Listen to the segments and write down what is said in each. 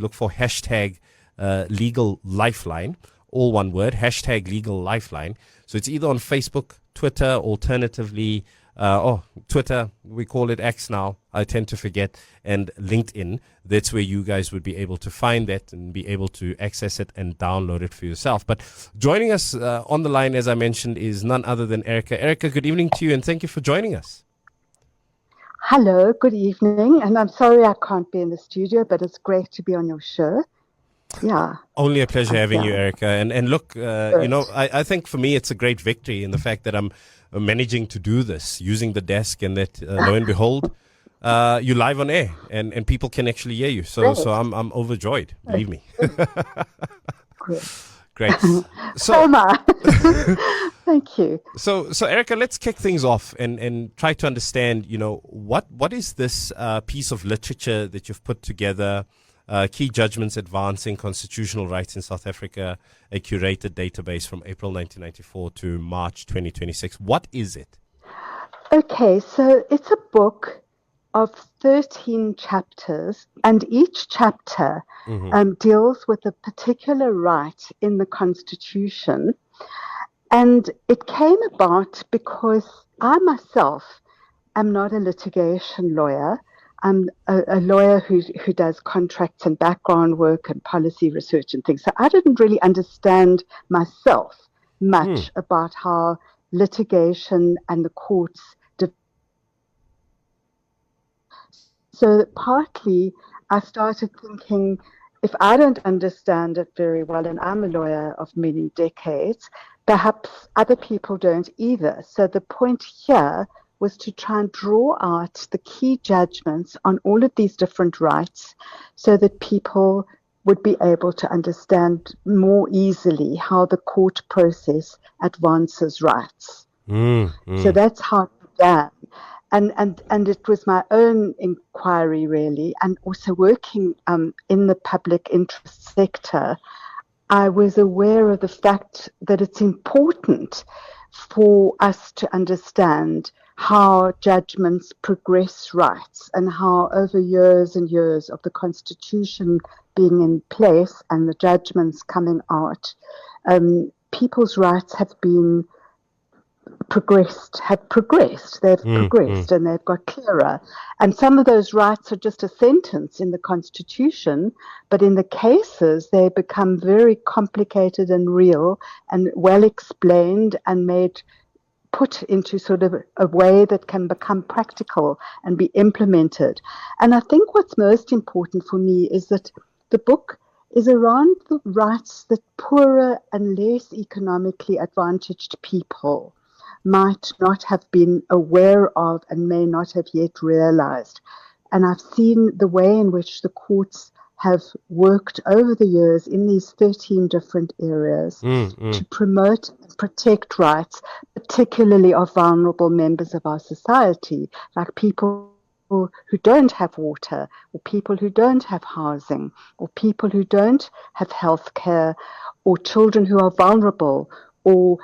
look for hashtag legal lifeline, all one word, hashtag legal lifeline. So it's either on Facebook, Twitter, alternatively, Twitter, we call it X now, I tend to forget, and LinkedIn. That's where you guys would be able to find that and be able to access it and download it for yourself. But joining us on the line, as I mentioned, is none other than Erica. Erica, good evening to you, and thank you for joining us. Hello, good evening. And I'm sorry I can't be in the studio, but it's great to be on your show. Yeah. Only a pleasure having you, Erica. And look, I think for me it's a great victory in the fact that I'm managing to do this using the desk, and that lo and behold, you're live on air and people can actually hear you. So I'm overjoyed, believe me. Great. So am I. Thank you. So Erica, let's kick things off and try to understand, what is this piece of literature that you've put together, Key Judgments Advancing Constitutional Rights in South Africa, a curated database from April 1994 to March 2026. What is it? Okay, so it's a book of 13 chapters, and each chapter deals with a particular right in the Constitution. And it came about because I myself am not a litigation lawyer. I'm a lawyer who does contracts and background work and policy research and things. So I didn't really understand myself much about how litigation and the courts. So partly I started thinking, if I don't understand it very well, and I'm a lawyer of many decades, perhaps other people don't either. So the point here was to try and draw out the key judgments on all of these different rights so that people would be able to understand more easily how the court process advances rights. So that's how it began. And it was my own inquiry, really, and also working in the public interest sector. I was aware of the fact that it's important for us to understand how judgments progress rights, and how over years and years of the Constitution being in place and the judgments coming out, people's rights have been progressed, they've progressed and they've got clearer. And some of those rights are just a sentence in the Constitution, but in the cases they become very complicated and real and well explained and put into sort of a way that can become practical and be implemented. And I think what's most important for me is that the book is around the rights that poorer and less economically advantaged people might not have been aware of and may not have yet realized. And I've seen the way in which the courts have worked over the years in these 13 different areas to promote and protect rights, particularly of vulnerable members of our society, like people who don't have water, or people who don't have housing, or people who don't have health care, or children who are vulnerable, or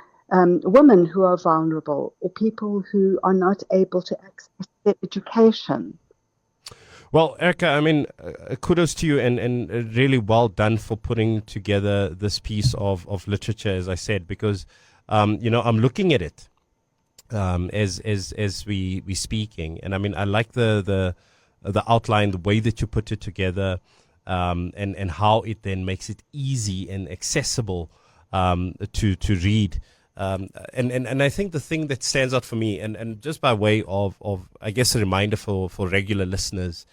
women who are vulnerable, or people who are not able to access their education. Well, Erica, I mean, kudos to you and really well done for putting together this piece of literature, as I said, because, I'm looking at it as we speaking. And I mean, I like the outline, the way that you put it together, and how it then makes it easy and accessible to read. And I think the thing that stands out for me, and just by way of I guess a reminder for regular listeners,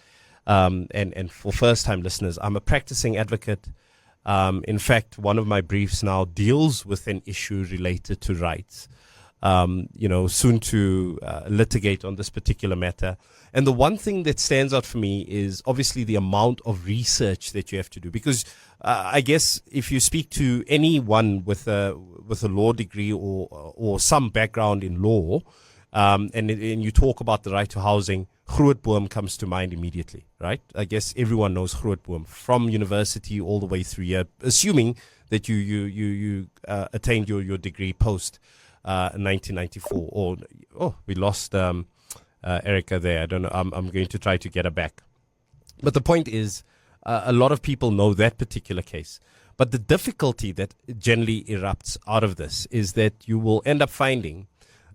and for first time listeners, I'm a practicing advocate. In fact, one of my briefs now deals with an issue related to rights. Soon to litigate on this particular matter. And the one thing that stands out for me is obviously the amount of research that you have to do, because I guess if you speak to anyone with a law degree or some background in law, and you talk about the right to housing, Grootboom comes to mind immediately, right? I guess everyone knows Grootboom from university all the way through here, assuming that you attained your degree post 1994. We lost Erica there. I don't know. I'm going to try to get her back. But the point is, a lot of people know that particular case. But the difficulty that generally erupts out of this is that you will end up finding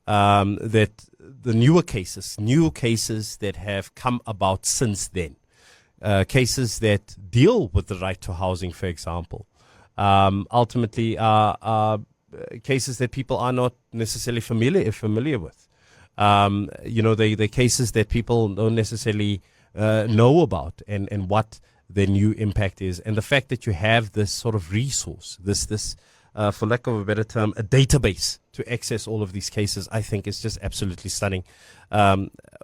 that the new cases that have come about since then, cases that deal with the right to housing, for example, ultimately are cases that people are not necessarily familiar with. They're cases that people don't necessarily know about and what the new impact is. And the fact that you have this sort of resource, this for lack of a better term, a database to access all of these cases, I think is just absolutely stunning.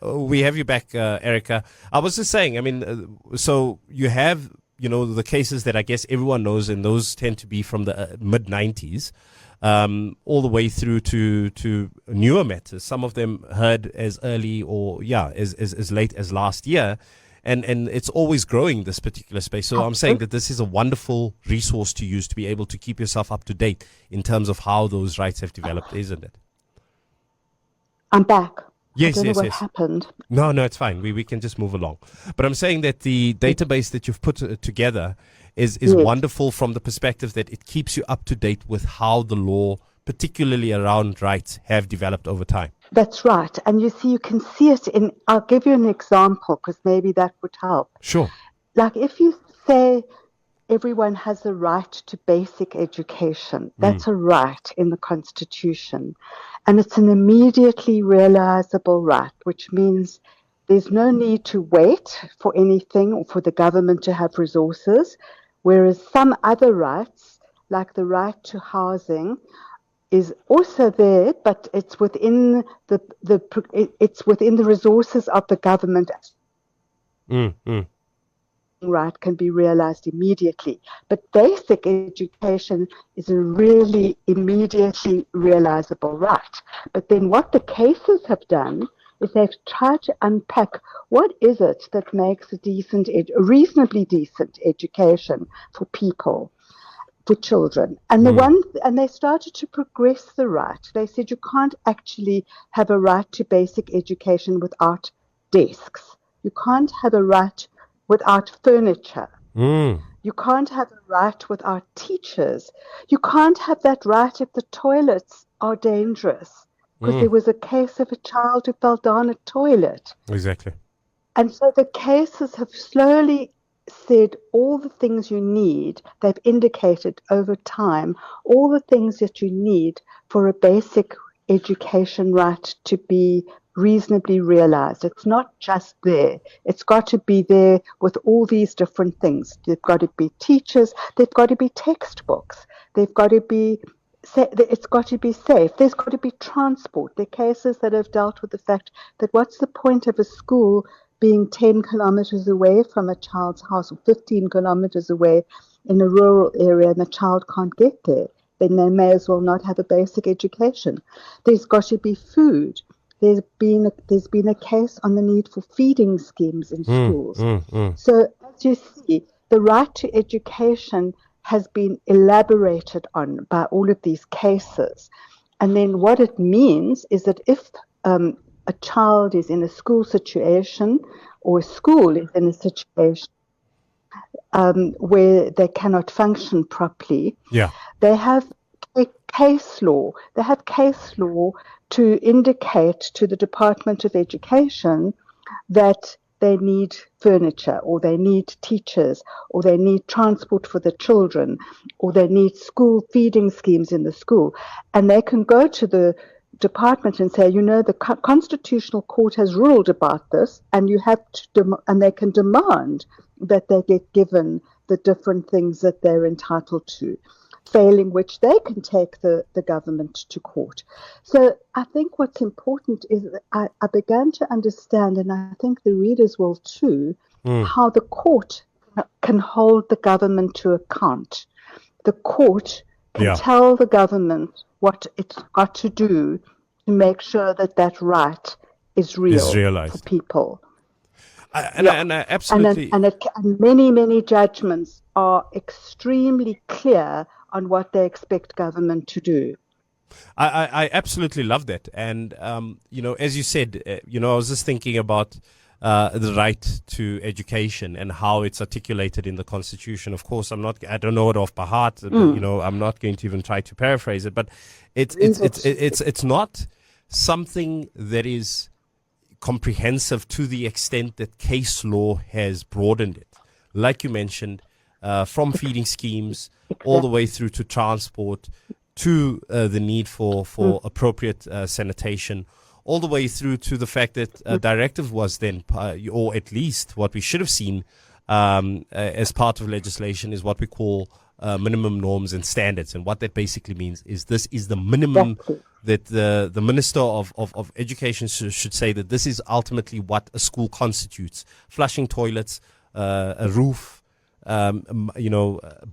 We have you back, Erica. I was just saying, I mean, so you have, the cases that I guess everyone knows, and those tend to be from the mid-90s. All the way through to newer matters. Some of them heard as early or as late as last year, and it's always growing, this particular space. So I'm saying that this is a wonderful resource to use to be able to keep yourself up to date in terms of how those rights have developed, isn't it? I'm back. Yes, I don't know what yes. happened. No, it's fine. We can just move along. But I'm saying that the database that you've put together is wonderful from the perspective that it keeps you up to date with how the law, particularly around rights, have developed over time. That's right. And you can see it I'll give you an example because maybe that would help. Sure. Like if you say everyone has a right to basic education, that's a right in the Constitution. And it's an immediately realizable right, which means there's no need to wait for anything or for the government to have resources, whereas some other rights, like the right to housing, is also there, but it's within it's within the resources of the government. Right can be realized immediately, but basic education is a really immediately realizable right. But then what the cases have done is they've tried to unpack what is it that makes a reasonably decent education for people, for children. And and they started to progress the right. They said you can't actually have a right to basic education without desks. You can't have a right without furniture. You can't have a right without teachers. You can't have that right if the toilets are dangerous. Because there was a case of a child who fell down a toilet. Exactly. And so the cases have slowly said all the things you need. They've indicated over time all the things that you need for a basic education right to be reasonably realized. It's not just there. It's got to be there with all these different things. There've got to be teachers. There've got to be textbooks. They've got to be it's got to be safe. There's got to be transport. There are cases that have dealt with the fact that what's the point of a school being 10 kilometers away from a child's house or 15 kilometers away in a rural area and the child can't get there? Then they may as well not have a basic education. There's got to be food. There's been a case on the need for feeding schemes in schools. So as you see, the right to education has been elaborated on by all of these cases. And then what it means is that if a child is in a school situation or a school is in a situation where they cannot function properly, they have a case law. They have case law to indicate to the Department of Education that they need furniture, or they need teachers, or they need transport for the children, or they need school feeding schemes in the school. And they can go to the department and say, the Constitutional Court has ruled about this, and you have to, and they can demand that they get given the different things that they're entitled to, failing which they can take the government to court. So I think what's important is that I began to understand, and I think the readers will too, how the court can hold the government to account. The court can tell the government what it's got to do to make sure that that right is real for people. And I absolutely... And many judgments are extremely clear on what they expect government to do. I absolutely love that. And, as you said, I was just thinking about the right to education and how it's articulated in the Constitution. Of course, I don't know it off by heart. I'm not going to even try to paraphrase it, but it's not something that is comprehensive to the extent that case law has broadened it. Like you mentioned, from feeding schemes all the way through to transport, to the need for appropriate sanitation, all the way through to the fact that a directive was then, or at least what we should have seen as part of legislation, is what we call minimum norms and standards. And what that basically means is this is the minimum that the Minister of Education should say, that this is ultimately what a school constitutes: flushing toilets, a roof,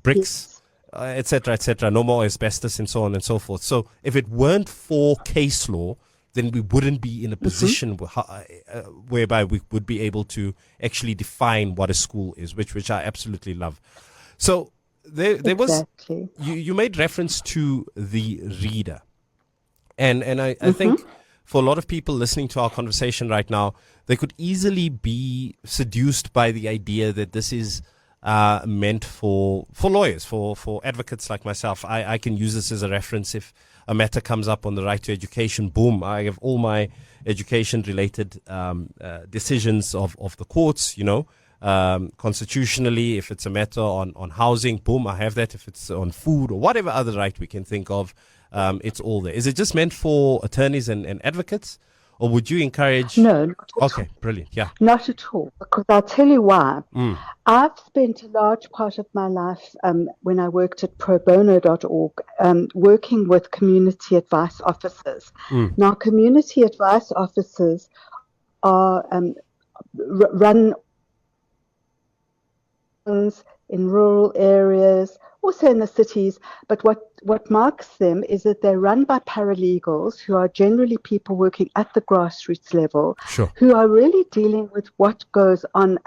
bricks, etc., etc. No more asbestos, and so on and so forth. So if it weren't for case law, then we wouldn't be in a position whereby we would be able to actually define what a school is, which I absolutely love. So there was, you made reference to the reader. And I think for a lot of people listening to our conversation right now, they could easily be seduced by the idea that this is meant for lawyers, for advocates like myself. I can use this as a reference if a matter comes up on the right to education. Boom, I have all my education-related decisions of the courts, constitutionally. If it's a matter on housing, boom, I have that. If it's on food or whatever other right we can think of, it's all there. Is it just meant for attorneys and advocates? Or would you encourage? No, not at okay, all. Brilliant. Yeah. Not at all, because I'll tell you why. I've spent a large part of my life when I worked at probono.org working with community advice officers. Now, community advice officers are run in rural areas, also in the cities, but what marks them is that they're run by paralegals who are generally people working at the grassroots level, who are really dealing with what goes on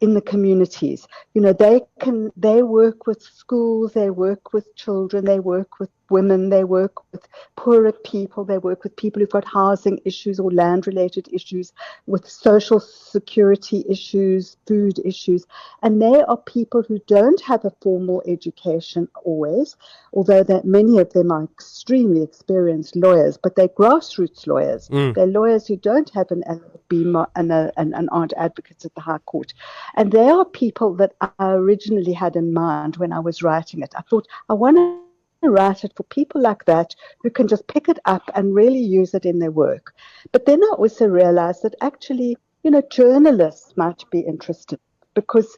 in the communities. They work with schools, they work with children, they work with women, they work with poorer people, they work with people who've got housing issues or land-related issues, with social security issues, food issues. And they are people who don't have a formal education always, although many of them are extremely experienced lawyers, but they're grassroots lawyers. They're lawyers who don't have an LLB and aren't advocates at the High Court. And they are people that I originally had in mind when I was writing it. I thought, I want to write it for people like that who can just pick it up and really use it in their work. But then I also realized that actually, journalists might be interested, because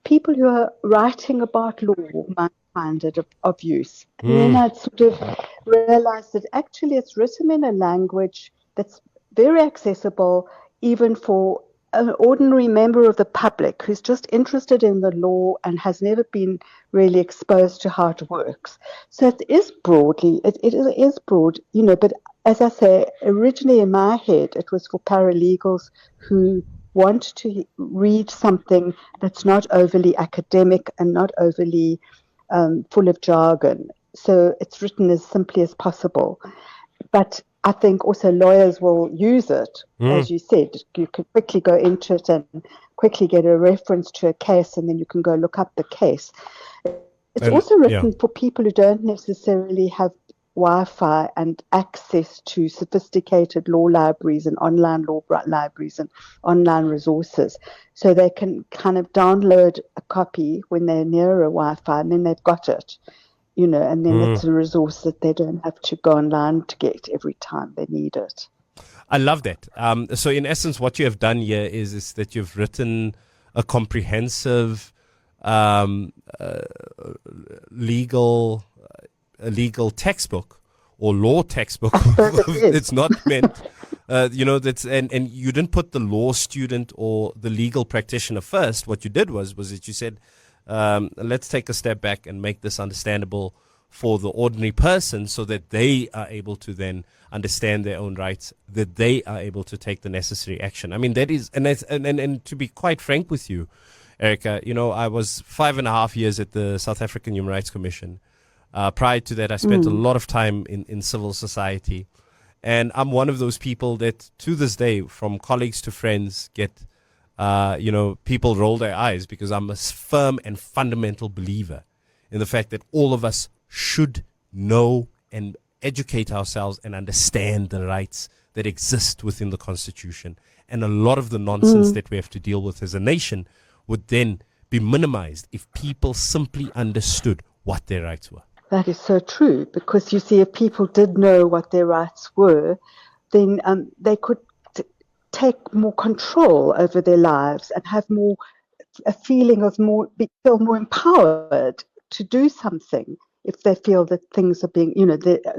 people who are writing about law might find it of use. And then I sort of realized that actually it's written in a language that's very accessible, even for an ordinary member of the public who's just interested in the law and has never been really exposed to how it works. So it is broad, but as I say, originally in my head, it was for paralegals who want to read something that's not overly academic and not overly full of jargon. So it's written as simply as possible. But I think also lawyers will use it. As you said, you can quickly go into it and quickly get a reference to a case, and then you can go look up the case. It's also written for people who don't necessarily have Wi-Fi and access to sophisticated law libraries and online law libraries and online resources. So they can kind of download a copy when they're near a Wi-Fi, and then they've got it. And then it's a resource that they don't have to go online to get every time they need it. I love that. So in essence, what you have done here is that you've written a comprehensive legal textbook or law textbook. It's not meant, that's and you didn't put the law student or the legal practitioner first. What you did was that you said, let's take a step back and make this understandable for the ordinary person, so that they are able to then understand their own rights, that they are able to take the necessary action. I mean, that is, and to be quite frank with you, Erica, I was 5.5 years at the South African Human Rights Commission. Prior to that, I spent a lot of time in civil society. And I'm one of those people that, to this day, from colleagues to friends, get, people roll their eyes because I'm a firm and fundamental believer in the fact that all of us should know and educate ourselves and understand the rights that exist within the Constitution. And a lot of the nonsense that we have to deal with as a nation would then be minimized if people simply understood what their rights were. That is so true, because you see, if people did know what their rights were, then they could take more control over their lives and have a feeling of feel more empowered to do something if they feel that things are being,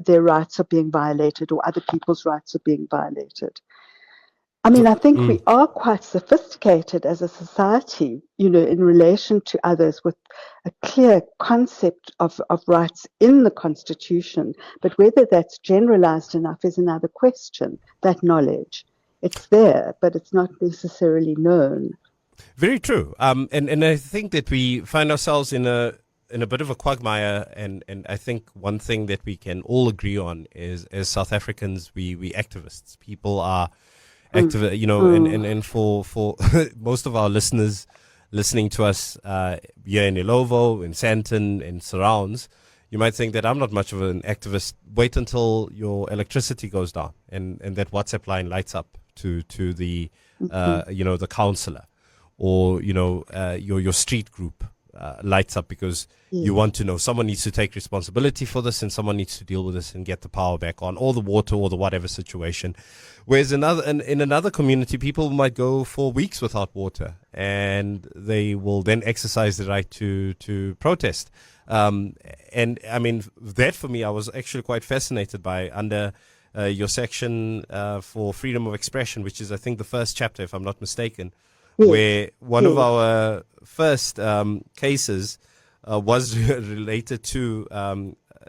their rights are being violated or other people's rights are being violated. I mean, I think we are quite sophisticated as a society, in relation to others, with a clear concept of rights in the Constitution. But whether that's generalized enough is another question, that knowledge. It's there, but it's not necessarily known. Very true. And I think that we find ourselves in a bit of a quagmire. And I think one thing that we can all agree on is, as South Africans, we activists. People are active, and for most of our listeners listening to us here in Ilovo, in Sandton, in surrounds, you might think that I'm not much of an activist. Wait until your electricity goes down and that WhatsApp line lights up to the the councillor, or your street group lights up because you want to know someone needs to take responsibility for this and someone needs to deal with this and get the power back on, or the water, or the whatever situation. Whereas in another community, people might go for weeks without water, and they will then exercise the right to protest. And I mean, that for me, I was actually quite fascinated by under your section for freedom of expression, which is, I think, the first chapter, if I'm not mistaken, where one of our first cases was related to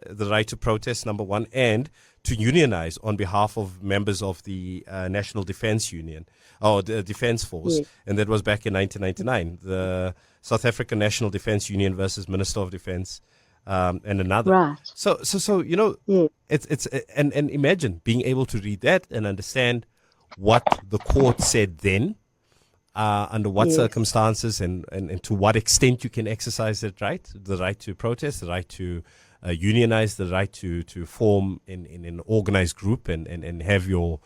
the right to protest, number one, and to unionize on behalf of members of the National Defence Union, or the Defence Force. And that was back in 1999, the South African National Defence Union versus Minister of Defence, and another. Right. So it's and imagine being able to read that and understand what the court said then, under what circumstances and to what extent you can exercise that right, the right to protest, the right to unionize, the right to form in an organized group and have your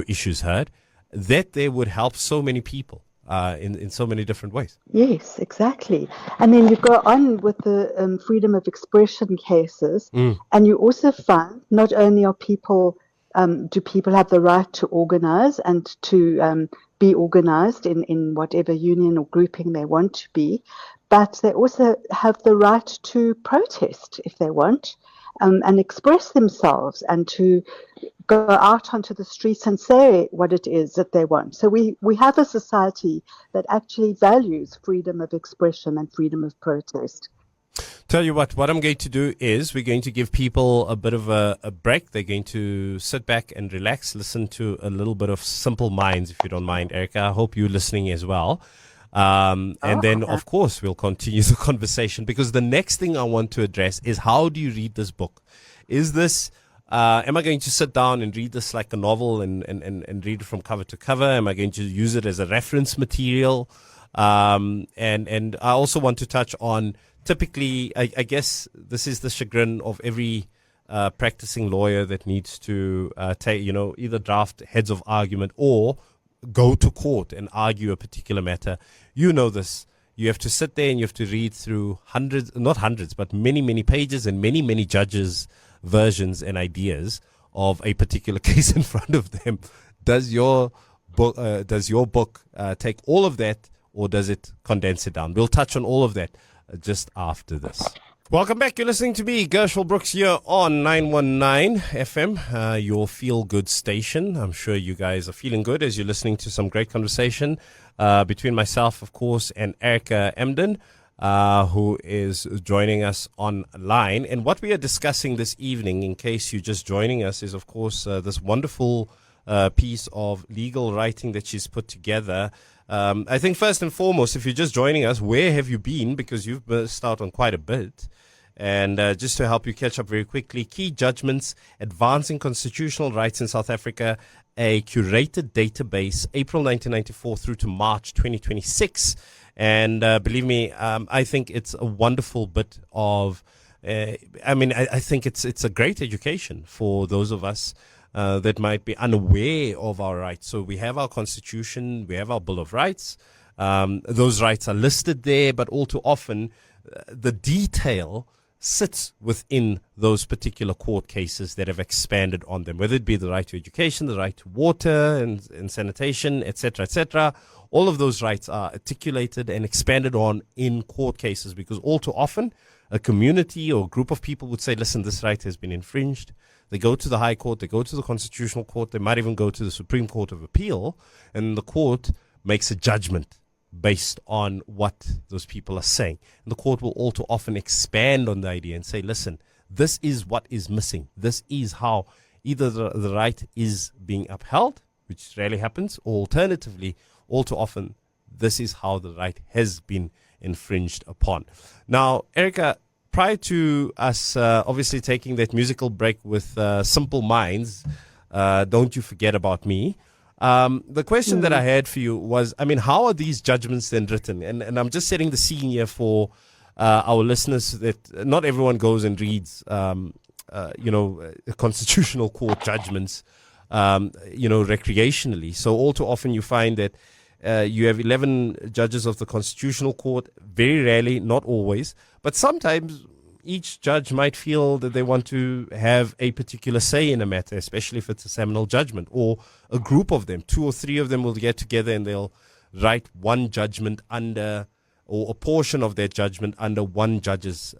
issues heard. That there would help so many people in so many different ways. Yes, exactly. And then you go on with the freedom of expression cases, and you also find not only are people do people have the right to organize and to be organized in whatever union or grouping they want to be, but they also have the right to protest if they want, and express themselves, and to go out onto the streets and say what it is that they want. So we have a society that actually values freedom of expression and freedom of protest. Tell you what I'm going to do is we're going to give people a bit of a break. They're going to sit back and relax, listen to a little bit of Simple Minds, if you don't mind, Erica. I hope you're listening as well. And then, of course, we'll continue the conversation, because the next thing I want to address is, how do you read this book? Is this, am I going to sit down and read this like a novel and read it from cover to cover? Am I going to use it as a reference material? And I also want to touch on, typically, I guess this is the chagrin of every practicing lawyer that needs to either draft heads of argument or go to court and argue a particular matter. You know this. You have to sit there and you have to read through not hundreds, but many, many pages and many, many judges' versions and ideas of a particular case in front of them. Does your book take all of that, or does it condense it down? We'll touch on all of that just after this. Welcome back. You're listening to me, Gushwell Brooks, here on 919 FM, your feel-good station. I'm sure you guys are feeling good as you're listening to some great conversation between myself, of course, and Erica Emden, who is joining us online. And what we are discussing this evening, in case you're just joining us, is, of course, this wonderful piece of legal writing that she's put together. I think first and foremost, if you're just joining us, where have you been? Because you've missed out on quite a bit. And just to help you catch up very quickly, Key Judgments Advancing Constitutional Rights in South Africa, a curated database, April 1994 through to March 2026. And believe me, I think it's a wonderful bit of, I think it's a great education for those of us that might be unaware of our rights. So we have our Constitution, we have our Bill of Rights. Those rights are listed there, but all too often the detail sits within those particular court cases that have expanded on them, whether it be the right to education, the right to water and sanitation, etc., etc. All of those rights are articulated and expanded on in court cases, because all too often a community or a group of people would say, listen, this right has been infringed. They go to the High Court, they go to the Constitutional Court, they might even go to the Supreme Court of Appeal, and the court makes a judgment based on what those people are saying. And the court will all too often expand on the idea and say, listen, this is what is missing. This is how either the right is being upheld, which rarely happens, or alternatively, all too often, this is how the right has been infringed upon. Now, Erica, prior to us obviously taking that musical break with Simple Minds, Don't You Forget About Me, the question that I had for you was, how are these judgments then written? And I'm just setting the scene here for our listeners that not everyone goes and reads, constitutional court judgments, recreationally. So all too often you find that you have 11 judges of the Constitutional Court, very rarely, not always, but sometimes each judge might feel that they want to have a particular say in a matter, especially if it's a seminal judgment, or a group of them, 2 or 3 of them will get together and they'll write one judgment under, or a portion of their judgment under one judge's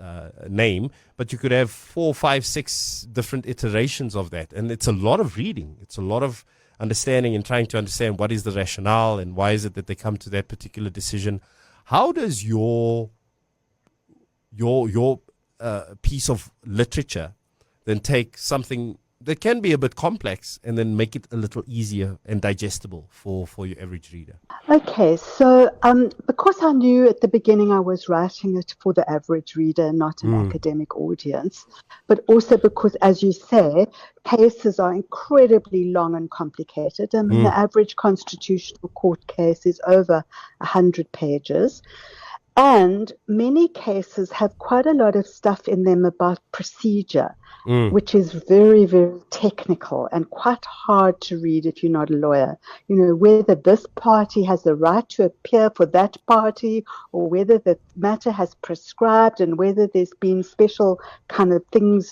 name. But you could have 4, 5, 6 different iterations of that. And it's a lot of reading. It's a lot of understanding and trying to understand what is the rationale and why is it that they come to that particular decision. How does your piece of literature then take something that can be a bit complex and then make it a little easier and digestible for your average reader? Okay, so because I knew at the beginning I was writing it for the average reader, not an academic audience, but also because, as you say, cases are incredibly long and complicated. The average constitutional court case is over 100 pages. And many cases have quite a lot of stuff in them about procedure, which is very, very technical and quite hard to read if you're not a lawyer. Whether this party has the right to appear for that party, or whether the matter has prescribed, and whether there's been special kind of things,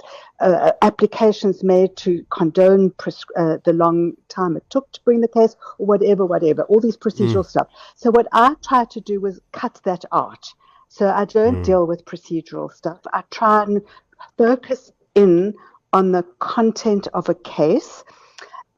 applications made to condone the long time it took to bring the case, or whatever, all these procedural stuff. So what I tried to do was cut that out. So I don't deal with procedural stuff. I try and focus in on the content of a case.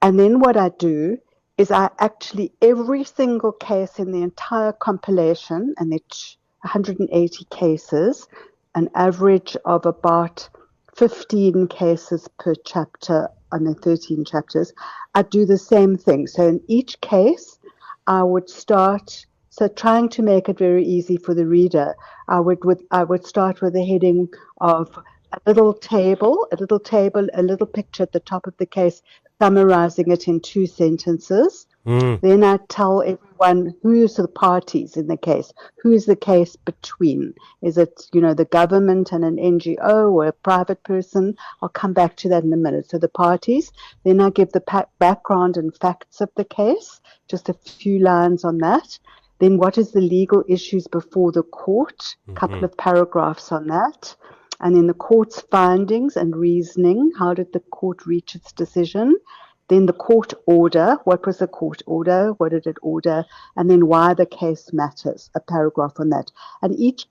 And then what I do is I actually, every single case in the entire compilation, and it's 180 cases, an average of about 15 cases per chapter on the 13 chapters, I do the same thing. So in each case, I would start, so trying to make it very easy for the reader, I would start with a heading of a little table, a little picture at the top of the case, summarizing it in 2 sentences. Then I tell everyone who's the parties in the case. Who is the case between? Is it, the government and an NGO or a private person? I'll come back to that in a minute. So the parties. Then I give the background and facts of the case, just a few lines on that. Then what is the legal issues before the court? A couple of paragraphs on that. And then the court's findings and reasoning. How did the court reach its decision? Then the court order. What was the court order? What did it order? And then why the case matters. A paragraph on that. And each of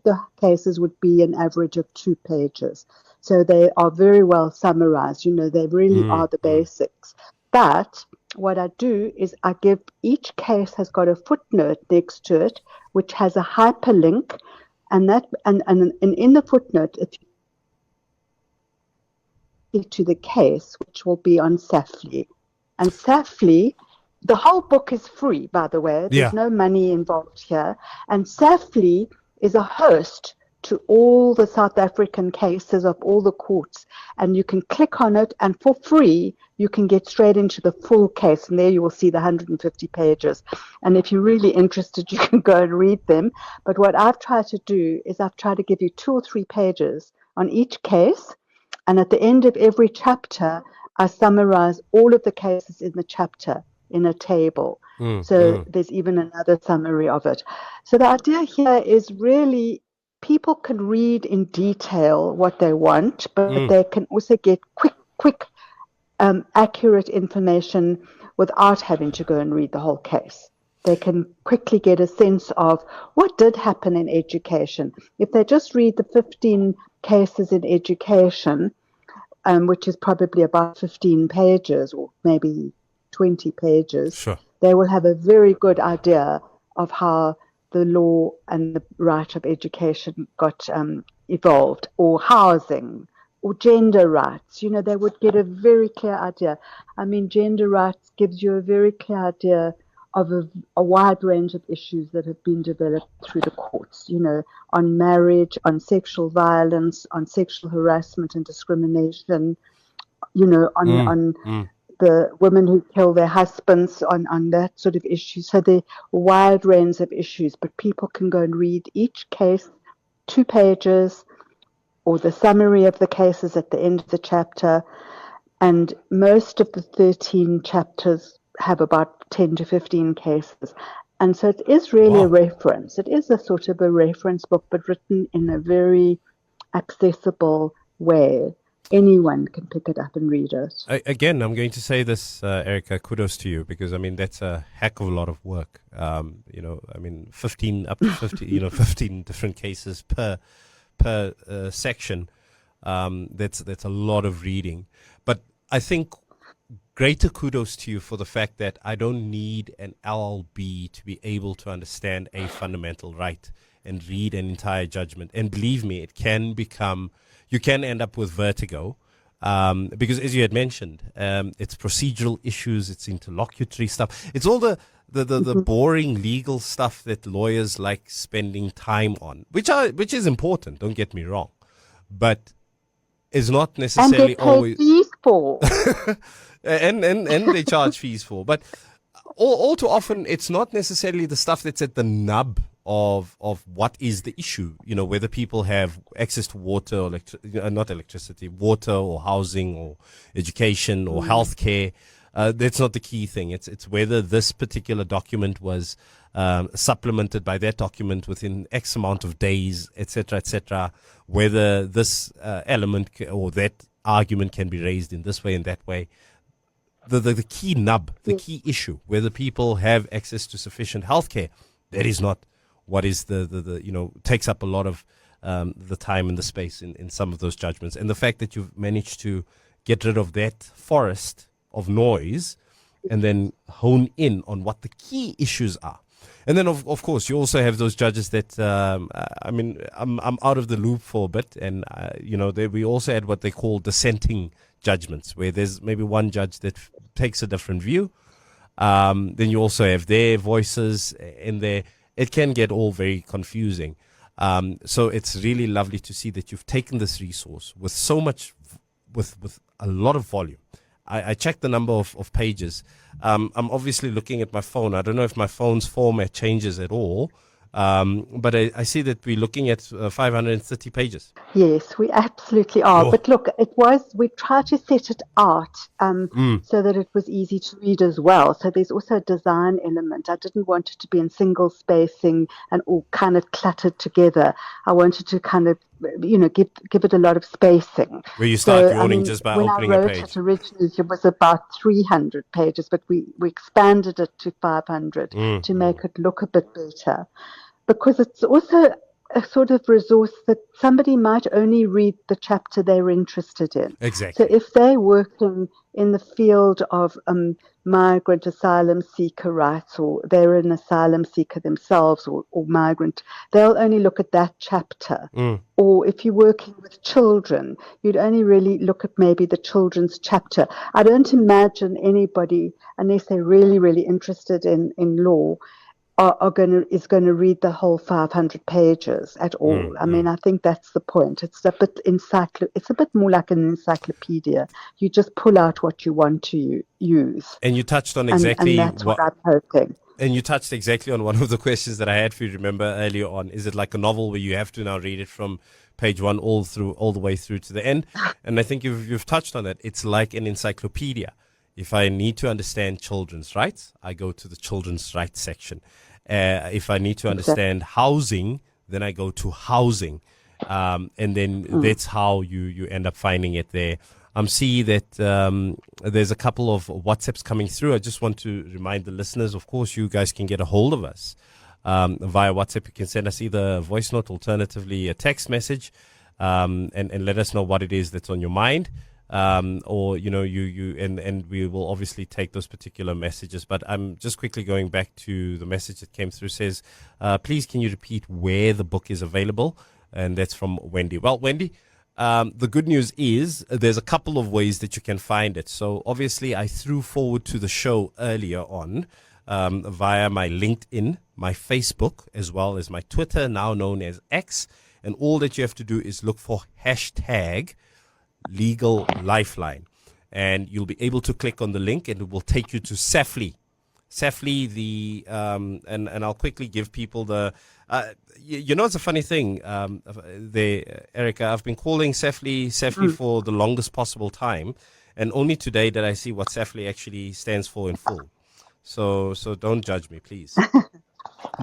the cases would be an average of 2 pages. So they are very well summarized. They really are the basics. But what I do is I give, each case has got a footnote next to it, which has a hyperlink. And in the footnote, if to the case, which will be on SAFLI. And SAFLI, the whole book is free, by the way. There's no money involved here. And SAFLI is a host to all the South African cases of all the courts, and you can click on it, and for free you can get straight into the full case, and there you will see the 150 pages. And if you're really interested, you can go and read them. But what I've tried to do is I've tried to give you 2 or 3 pages on each case, and at the end of every chapter I summarize all of the cases in the chapter in a table. So there's even another summary of it. So the idea here is really people can read in detail what they want, but they can also get quick, accurate information without having to go and read the whole case. They can quickly get a sense of what did happen in education. If they just read the 15 cases in education, which is probably about 15 pages or maybe 20 pages, Sure. They will have a very good idea of how the law and the right of education got evolved, or housing, or gender rights. You know, they would get a very clear idea. I mean, gender rights gives you a very clear idea of a wide range of issues that have been developed through the courts, you know, on marriage, on sexual violence, on sexual harassment and discrimination, you know, on the women who kill their husbands, on that sort of issue. So there are a wide range of issues, but people can go and read each case, 2 pages, or the summary of the cases at the end of the chapter. And most of the 13 chapters have about 10 to 15 cases. And so it is really a reference. It is a sort of a reference book, but written in a very accessible way. Anyone can pick it up and read it. Again, I'm going to say this, Erica, kudos to you, because I mean that's a heck of a lot of work. You know, I mean 15 up to 50, you know, 15 different cases per section. That's a lot of reading. But I think greater kudos to you for the fact that I don't need an LLB to be able to understand a fundamental right and read an entire judgment. And believe me, it can become, you can end up with vertigo, because as you had mentioned, it's procedural issues, it's interlocutory stuff, it's all the boring legal stuff that lawyers like spending time on, which is important, don't get me wrong, but is not necessarily always fees for. and they charge fees for, but all too often it's not necessarily the stuff that's at the nub of what is the issue, you know, whether people have access to water or not electricity, water or housing or education or healthcare. That's not the key thing. It's whether this particular document was supplemented by that document within X amount of days, etc., whether this element or that argument can be raised in this way and that way. The key nub, the key issue, whether people have access to sufficient healthcare, that is not what is the you know, takes up a lot of the time and the space in some of those judgments. And the fact that you've managed to get rid of that forest of noise and then hone in on what the key issues are. And then, of course, you also have those judges that, I mean, I'm out of the loop for a bit. And, you know, we also had what they call dissenting judgments, where there's maybe one judge that takes a different view. Then you also have their voices in there. It can get all very confusing. So it's really lovely to see that you've taken this resource with so much, with a lot of volume. I checked the number of pages. I'm obviously looking at my phone. I don't know if my phone's format changes at all, but I see that we're looking at 530 pages. Yes, we absolutely are. Oh. But look, we tried to set it out so that it was easy to read as well. So there's also a design element. I didn't want it to be in single spacing and all kind of cluttered together. I wanted to kind of, you know, give it a lot of spacing. Where you start yawning just by opening a page. When I wrote it originally, it was about 300 pages, but we expanded it to 500 to make it look a bit better. Because it's also a sort of resource that somebody might only read the chapter they're interested in. Exactly. So if they're working in the field of migrant asylum seeker rights, or they're an asylum seeker themselves or migrant, they'll only look at that chapter. Or if you're working with children, you'd only really look at maybe the children's chapter. I don't imagine anybody, unless they're really, really interested in law, is going to read the whole 500 pages at all. I mean, I think that's the point. It's a bit more like an encyclopedia. You just pull out what you want to use. And you touched on exactly and that's what I'm hoping. And you touched exactly on one of the questions that I had for you, remember, earlier on. Is it like a novel where you have to now read it from page 1 all the way through to the end? And I think you've touched on that. It's like an encyclopedia. If I need to understand children's rights, I go to the children's rights section. If I need to understand housing, then I go to housing. And then that's how you end up finding it there. See that there's a couple of WhatsApps coming through. I just want to remind the listeners, of course, you guys can get a hold of us via WhatsApp. You can send us either a voice note, alternatively a text message, and let us know what it is that's on your mind. Or, you we will obviously take those particular messages. But I'm just quickly going back to the message that came through. Says, please, can you repeat where the book is available? And that's from Wendy. Well, Wendy, the good news is there's a couple of ways that you can find it. So obviously I threw forward to the show earlier on via my LinkedIn, my Facebook, as well as my Twitter, now known as X. And all that you have to do is look for hashtag Legal Lifeline. And you'll be able to click on the link and it will take you to SAFLI. SAFLI, and I'll quickly give people the... it's a funny thing, Erica. I've been calling SAFLI for the longest possible time, and only today did I see what SAFLI actually stands for in full. So don't judge me, please.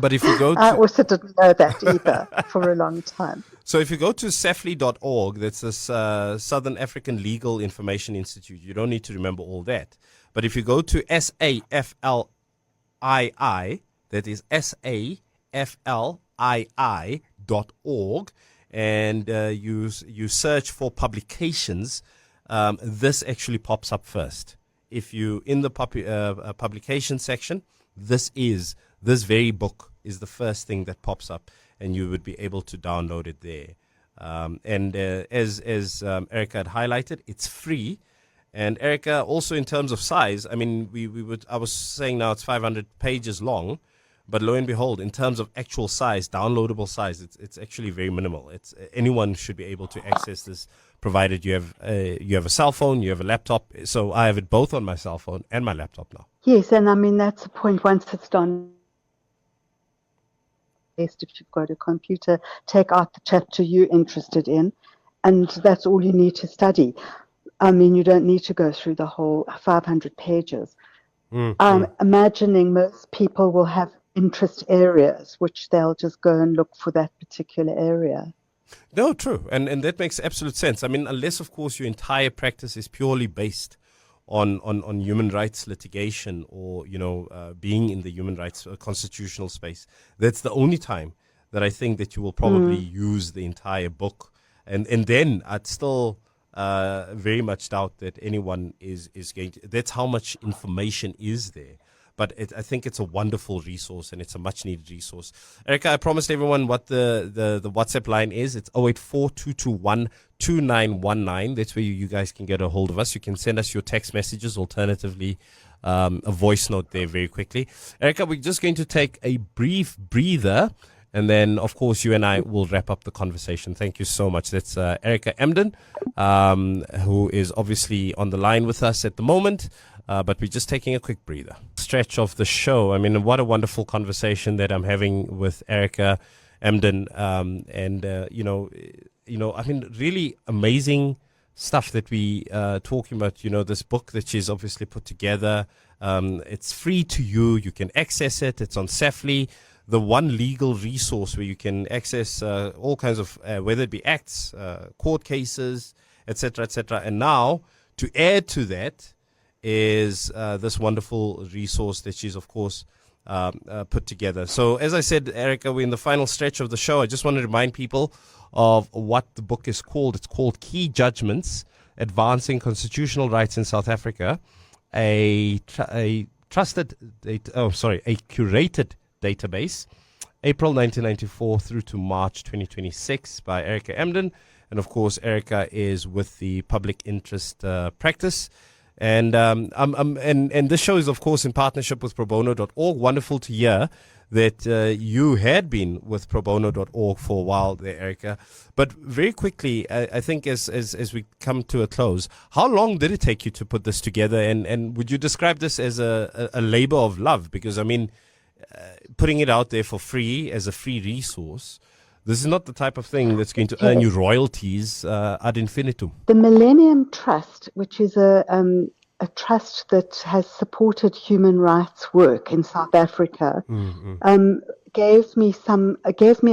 But if you go to... I also didn't know that either for a long time. So if you go to safli.org, that's this Southern African Legal Information Institute. You don't need to remember all that. But if you go to SAFLII, that is SAFLII.org, and you search for publications, this actually pops up first. If you in the publication section, this very book is the first thing that pops up, and you would be able to download it there. And as Erica had highlighted, it's free. And Erica, also in terms of size, I mean, I was saying now it's 500 pages long, but lo and behold, in terms of actual size, downloadable size, it's actually very minimal. It's anyone should be able to access this, provided you have a cell phone, you have a laptop. So I have it both on my cell phone and my laptop now. Yes, and I mean that's the point. Once it's done, if you've got a computer, take out the chapter you're interested in, and that's all you need to study. I mean, you don't need to go through the whole 500 pages. I'm imagining most people will have interest areas, which they'll just go and look for that particular area. No, true. And that makes absolute sense. I mean, unless, of course, your entire practice is purely based on human rights litigation or, being in the human rights constitutional space, that's the only time that I think that you will probably use the entire book. And then I'd still... very much doubt that anyone is going to. That's how much information is there. But I think it's a wonderful resource, and it's a much needed resource. Erica, I promised everyone what the WhatsApp line is. It's 084-221-2919. That's where you guys can get a hold of us. You can send us your text messages, alternatively a voice note there very quickly. Erica, we're just going to take a brief breather. And then, of course, you and I will wrap up the conversation. Thank you so much. That's Erica Emden, who is obviously on the line with us at the moment. But we're just taking a quick breather. Stretch of the show. I mean, what a wonderful conversation that I'm having with Erica Emden. I mean, really amazing stuff that we talking about. This book that she's obviously put together. It's free to you. You can access it. It's on SAFLI. The one legal resource where you can access all kinds of, whether it be acts, court cases, etc., etc. And now, to add to that, is this wonderful resource that she's, of course, put together. So, as I said, Erica, we're in the final stretch of the show. I just want to remind people of what the book is called. It's called Key Judgments, Advancing Constitutional Rights in South Africa, a curated database, April 1994 through to March 2026 by Erica Emden. And of course, Erica is with the Public Interest Practice. And this show is, of course, in partnership with probono.org. Wonderful to hear that you had been with probono.org for a while there, Erica. But very quickly, I think as we come to a close, how long did it take you to put this together? And would you describe this as a labor of love? Because, I mean, putting it out there for free as a free resource, this is not the type of thing that's going to earn you royalties ad infinitum. The Millennium Trust, which is a trust that has supported human rights work in South Africa, gave me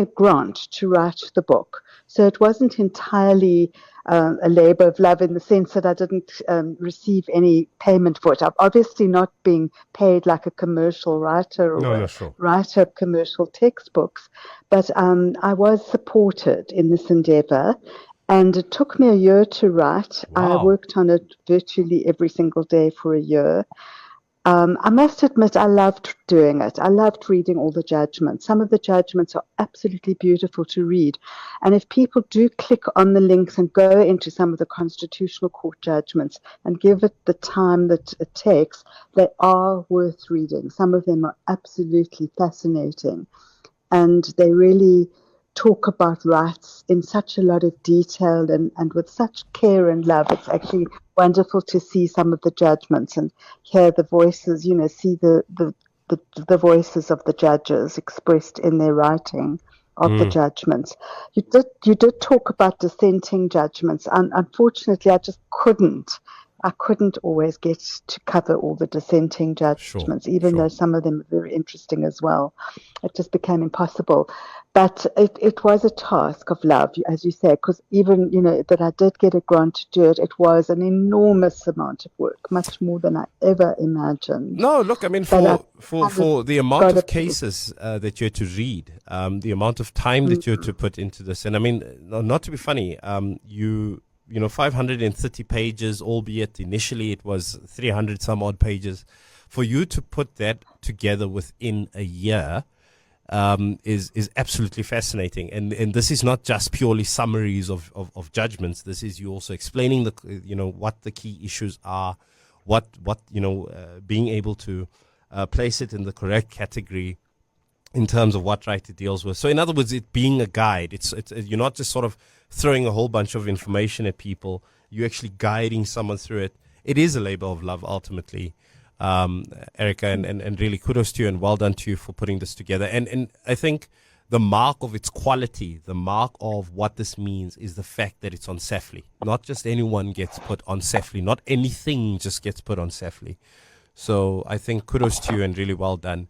a grant to write the book. So it wasn't entirely a labor of love in the sense that I didn't receive any payment for it. I'm obviously not being paid like a commercial writer or writer of commercial textbooks, but I was supported in this endeavor. And it took me a year to write. Wow. I worked on it virtually every single day for a year. I must admit, I loved doing it. I loved reading all the judgments. Some of the judgments are absolutely beautiful to read. And if people do click on the links and go into some of the Constitutional Court judgments and give it the time that it takes, they are worth reading. Some of them are absolutely fascinating. And they really talk about rights in such a lot of detail and with such care and love. It's actually wonderful to see some of the judgments and hear the voices, see the voices of the judges expressed in their writing of the judgments. You did talk about dissenting judgments, and unfortunately I just couldn't always get to cover all the dissenting judgments, even though some of them are very interesting as well. It just became impossible. But it was a task of love, as you say, because even, that I did get a grant to do it, it was an enormous amount of work, much more than I ever imagined. No, look, I mean, for the amount of cases that you had to read, the amount of time that you had to put into this, and I mean, not to be funny, 530 pages, albeit initially it was 300 some odd pages. For you to put that together within a year is absolutely fascinating. And this is not just purely summaries of judgments. This is you also explaining what the key issues are, being able to place it in the correct category in terms of what right it deals with. So in other words, it being a guide, it's you're not just sort of throwing a whole bunch of information at people. You're actually guiding someone through it. It is a labor of love ultimately, Erica, and really kudos to you and well done to you for putting this together. And I think the mark of its quality, the mark of what this means is the fact that it's on Safely. Not just anyone gets put on Safely. Not anything just gets put on Safely. So I think kudos to you and really well done.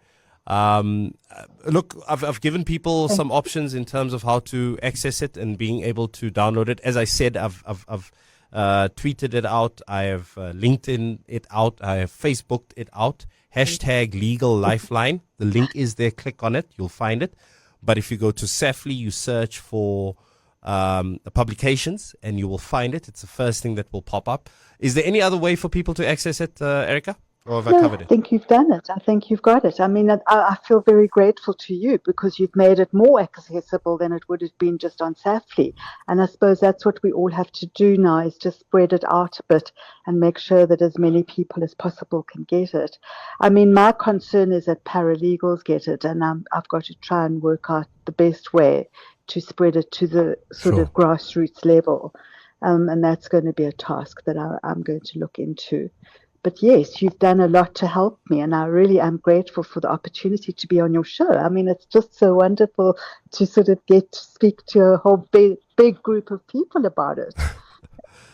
Look, I've given people some options in terms of how to access it and being able to download it. As I said, I've tweeted it out. I have LinkedIn it out. I have Facebooked it out. #LegalLifeline. The link is there. Click on it. You'll find it. But if you go to Safely, you search for publications and you will find it. It's the first thing that will pop up. Is there any other way for people to access it, Erica? Or have I covered it? I think you've done it. I think you've got it. I mean, I feel very grateful to you because you've made it more accessible than it would have been just on Safely. And I suppose that's what we all have to do now is just spread it out a bit and make sure that as many people as possible can get it. I mean, my concern is that paralegals get it, and I've got to try and work out the best way to spread it to the sort of grassroots level. And that's going to be a task that I'm going to look into. But yes, you've done a lot to help me, and I really am grateful for the opportunity to be on your show. I mean, it's just so wonderful to sort of get to speak to a whole big group of people about it.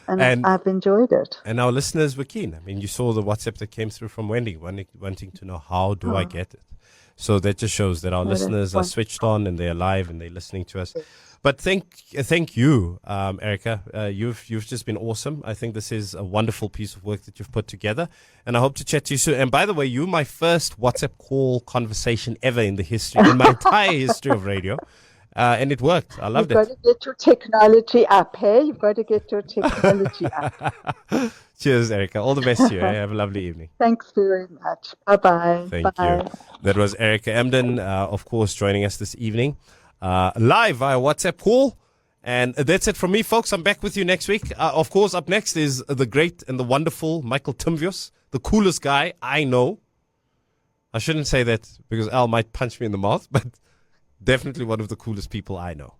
And I've enjoyed it. And our listeners were keen. I mean, you saw the WhatsApp that came through from Wendy, wanting to know how do I get it. So that just shows that our listeners are switched on and they're alive and they're listening to us. Yes. But thank you, Erica. You've just been awesome. I think this is a wonderful piece of work that you've put together, and I hope to chat to you soon. And by the way, you're my first WhatsApp call conversation ever in my entire history of radio, and it worked. I loved it. You've got to get your technology up, hey? You've got to get your technology up. Cheers, Erica. All the best to you. Have a lovely evening. Thanks very much. Bye-bye. Thank you. That was Erica Emden, of course, joining us this evening. Live via WhatsApp call. And that's it from me, folks. I'm back with you next week. Of course, up next is the great and the wonderful Michael Timvius, the coolest guy I know. I shouldn't say that because Al might punch me in the mouth, but definitely one of the coolest people I know.